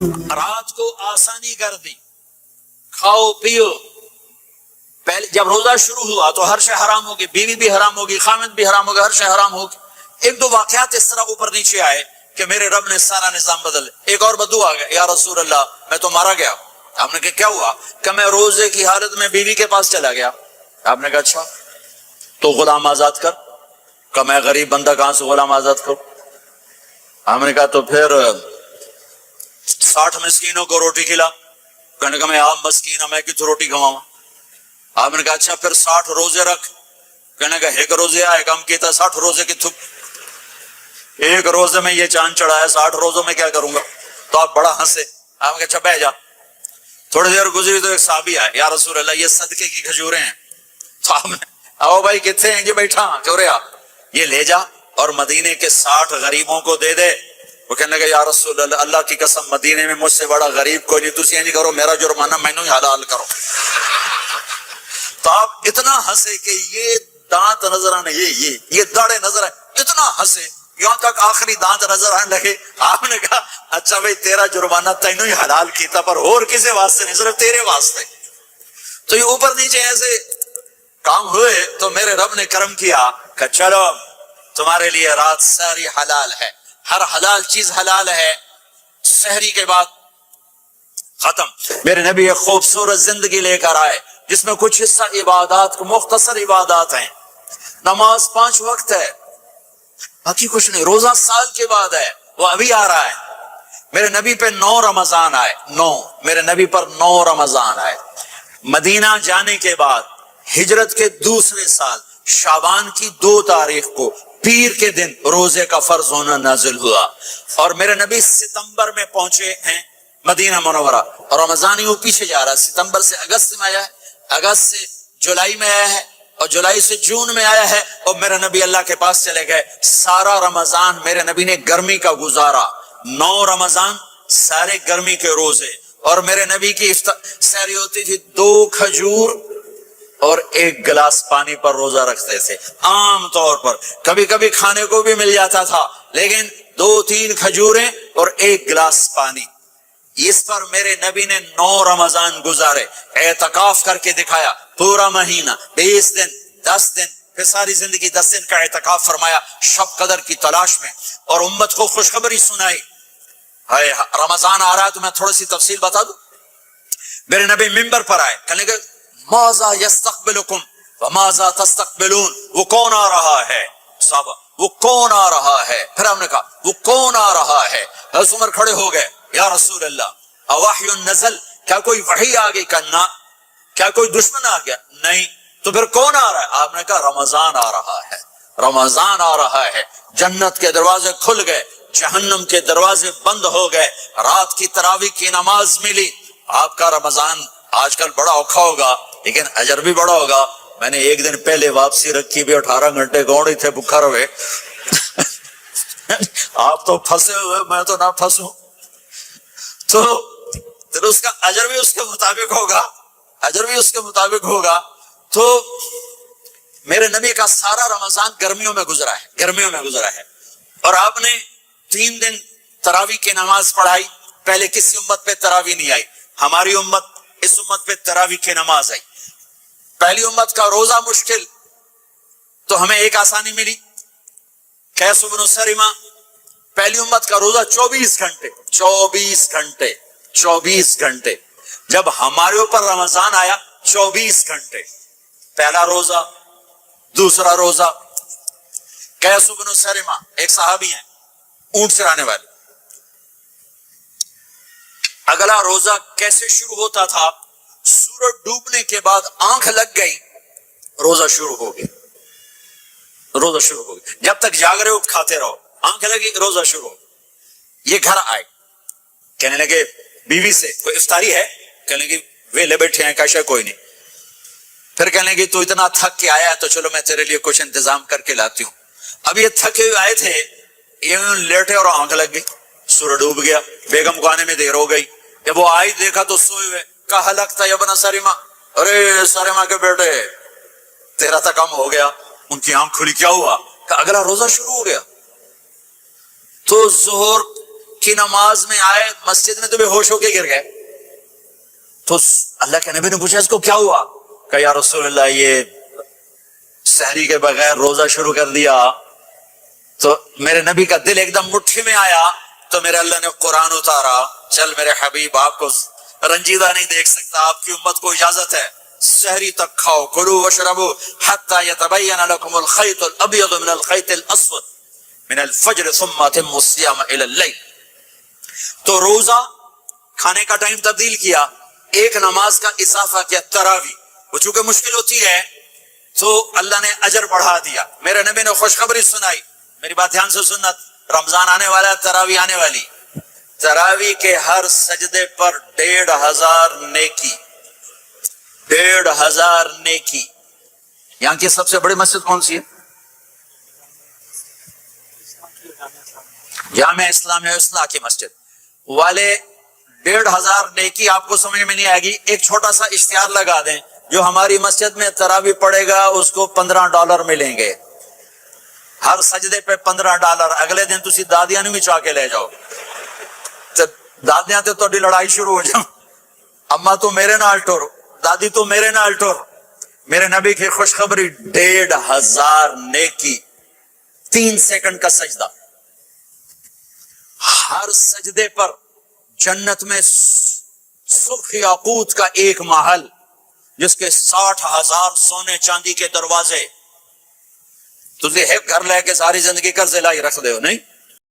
رات کو آسانی کر دی، کھاؤ پیو. پہلے جب روزہ شروع ہوا تو ہر شے حرام ہوگی، بیوی بھی حرام ہوگی، خامد بھی حرام ہوگا، ہر شے حرام ہوگی. ایک دو واقعات اس طرح اوپر نیچے آئے کہ میرے رب نے سارا نظام بدل. ایک اور بدو آ گیا، یا رسول اللہ میں تو مارا گیا. آپ نے کہا کیا ہوا؟ کہ میں روزے کی حالت میں بیوی کے پاس چلا گیا. آپ نے کہا اچھا تو غلام آزاد کر. کہ میں غریب بندہ کہاں سے غلام آزاد کروں؟ ہم نے کہا تو پھر 60 مسکینوں کو روٹی کھلا. کہنے کا میں عام مسکین ہوں، میں کتوں روٹی کھواؤں؟ آپ نے کہا اچھا پھر 60 روزے رکھ. کہنے کا ایک روزے آئے کم کیتا 60 روزے کی تھک. ایک روزے میں یہ چاند چڑھایا، 60 روزوں میں کیا کروں گا؟ تو آپ بڑا ہنسے. آپ نے کہا اچھا بیٹھ جا. تھوڑی دیر گزری تو ایک صحابی آئے، یا رسول اللہ یہ صدقے کی کھجوریں ہیں. تو آپ نے آؤ بھائی کتنے ہیں؟ جی بیٹھا چورے آ، یہ لے جا اور مدینے کے 60 غریبوں کو دے دے. وہ کہنے لگا یا رسول اللہ اللہ کی قسم مدینے میں مجھ سے بڑا غریب کوئی نہیں، تسی نہیں کرو، میرا جرمانہ مینوں ہی حلال کرو. تو آپ اتنا ہنسے کہ یہ دانت نظر آنے، یہ داڑے نظر آئے، اتنا ہنسے یہاں تک آخری دانت نظر آنے لگے. آپ نے کہا اچھا بھائی تیرا جرمانہ تینوں ہی حلال کیتا، پر اور کسی واسطے نہیں، صرف تیرے واسطے. تو یہ اوپر نیچے ایسے کام ہوئے تو میرے رب نے کرم کیا کہ چلو تمہارے لیے رات ساری حلال ہے، ہر حلال چیز حلال ہے. سحری کے بعد ختم. میرے نبی ایک خوبصورت زندگی لے کر آئے جس میں کچھ حصہ عبادات کو، مختصر عبادات ہیں. نماز 5 وقت ہے، باقی کچھ نہیں. روزہ سال کے بعد ہے، وہ ابھی آ رہا ہے. میرے نبی پہ 9 رمضان آئے، 9 میرے نبی پر 9 رمضان آئے. مدینہ جانے کے بعد ہجرت کے دوسرے سال شعبان کی 2 تاریخ کو پیر کے دن روزے کا فرض ہونا نازل ہوا. اور میرے نبی ستمبر میں پہنچے ہیں مدینہ منورہ، اور رمضان یوں پیچھے جا رہا ہے. ستمبر سے اگست میں آیا ہے، اگست سے جولائی میں آیا ہے، اور جولائی سے جون میں آیا ہے. اور میرے نبی اللہ کے پاس چلے گئے. سارا رمضان میرے نبی نے گرمی کا گزارا. 9 رمضان سارے گرمی کے روزے. اور میرے نبی کی سحری ہوتی تھی 2 کھجور اور 1 گلاس پانی پر روزہ رکھتے تھے. عام طور پر کبھی کبھی کھانے کو بھی مل جاتا تھا، لیکن 2-3 کھجوریں اور 1 گلاس پانی. اس پر میرے نبی نے 9 رمضان گزارے. اعتکاف کر کے دکھایا، پورا مہینہ 20 دن 10 دن، پھر ساری زندگی 10 دن کا اعتکاف فرمایا شب قدر کی تلاش میں، اور امت کو خوشخبری سنائی. رمضان آ رہا ہے تو میں تھوڑی سی تفصیل بتا دوں. میرے نبی ممبر پر آئے، کہنے لگے ماذا یستقبلکم وماذا تستقبلون. وہ کون آ رہا ہے؟ صحابہ وہ کون آ رہا ہے؟ پھر ہم نے کہا وہ کون آ رہا ہے؟ حضرت عمر کھڑے ہو گئے، یا رسول اللہ اوحی نزل، کیا کوئی وحی آ گئی؟ کہنا کیا کوئی دشمن آ گیا؟ نہیں. تو پھر کون آ رہا ہے؟ آپ نے کہا رمضان آ رہا ہے، رمضان آ رہا ہے. جنت کے دروازے کھل گئے، جہنم کے دروازے بند ہو گئے. رات کی تراویح کی نماز ملی. آپ کا رمضان آج کل بڑا اوکھا ہوگا لیکن اجر بھی بڑا ہوگا. میں نے ایک دن پہلے واپسی رکھی بھی 18 گھنٹے گوڑ ہی تھے بکھر ہوئے. آپ تو پھنسے ہوئے، میں تو نہ پھنسوں. تو اس کا اجر بھی اس کے مطابق ہوگا، اجر بھی اس کے مطابق ہوگا. تو میرے نبی کا سارا رمضان گرمیوں میں گزرا ہے، گرمیوں میں گزرا ہے. اور آپ نے 3 دن تراویح کی نماز پڑھائی. پہلے کسی امت پہ تراویح نہیں آئی، ہماری امت اس امت پہ تراویح کی نماز آئی. پہلی امت کا روزہ مشکل، تو ہمیں ایک آسانی ملی، قیس بن سریمہ. پہلی امت کا روزہ 24 گھنٹے 24 گھنٹے 24 گھنٹے. جب ہمارے اوپر رمضان آیا 24 گھنٹے. پہلا روزہ، دوسرا روزہ. قیس بن سریمہ ایک صحابی ہیں، اونٹ چرانے والے. اگلا روزہ کیسے شروع ہوتا تھا؟ سورج ڈوبنے کے بعد آنکھ لگ گئی، روزہ شروع ہو گیا، روزہ شروع ہو گیا. جب تک جاگ رہے ہو کھاتے رہو، آنکھ لگی روزہ شروع ہو. یہ گھر آئے، کہنے لگے بیوی سے کوئی افطاری ہے؟ کہنے لگے ویلے بیٹھے ہیں، کیسا کوئی نہیں. پھر کہنے لگے تو اتنا تھک کے آیا ہے تو چلو میں تیرے لیے کچھ انتظام کر کے لاتی ہوں. اب یہ تھکے ہوئے آئے تھے، یہ لیٹے اور آنکھ لگ گئی، سورج ڈوب گیا. بیگم کو آنے میں دیر ہو گئی. جب وہ آئی دیکھا تو سوئے ہوئے. کہا لگتا ہے ابن سریمہ، ارے سریمہ کے بیٹے تیرا تو کم ہو گیا. ان کی آنکھ کھلی، کیا ہوا؟ کہ اگلا روزہ شروع ہو گیا. تو ظہر کی نماز میں آئے مسجد میں تو بے ہوش ہو کے گر گئے. تو اللہ کے نبی نے پوچھا اس کو کیا ہوا؟ کہ یا رسول اللہ یہ سحری کے بغیر روزہ شروع کر دیا. تو میرے نبی کا دل ایک دم مٹھی میں آیا. تو میرے اللہ نے قرآن اتارا. چل میرے حبیب آپ کو رنجیدہ نہیں دیکھ سکتا, آپ کی امت کو اجازت ہے سحری تک کھاؤ, کلوا واشربوا حتی یتبین لکم الخیط الابیض من الخیط الاسود من الفجر ثم اتموا الصیام الی اللیل. تو روزہ کھانے کا ٹائم تبدیل کیا, ایک نماز کا اضافہ کیا تراویح. وہ چونکہ مشکل ہوتی ہے تو اللہ نے اجر بڑھا دیا. میرے نبی نے خوشخبری سنائی, میری بات دھیان سے سننا, رمضان آنے والا ہے, تراویح آنے والی. تراویح کے ہر سجدے پر 1500 نیکی, 1500 نیکی. یہاں کی سب سے بڑی مسجد کون سی ہے؟ جامع اسلامیہ اصلاح کی مسجد والے. 1500 نیکی آپ کو سمجھ میں نہیں آئے گی. ایک چھوٹا سا اشتہار لگا دیں, جو ہماری مسجد میں تراویح پڑے گا اس کو $15 ملیں گے, ہر سجدے پہ $15. اگلے دن تسی دادیاں نو بھی چاہ کے لے جاؤ, دادیاں تے تہاڈی لڑائی شروع ہو جاؤ, اما تو میرے نال ٹر, دادی تو میرے نال ٹر. میرے نبی کی خوشخبری 1500 نیکی, 3 سیکنڈ کا سجدہ. ہر سجدے پر جنت میں سرخ یاقوت کا ایک محل جس کے 60,000 سونے چاندی کے دروازے. تسی ایک گھر لے کے ساری زندگی قرضے لائی رکھ دے ہو نہیں؟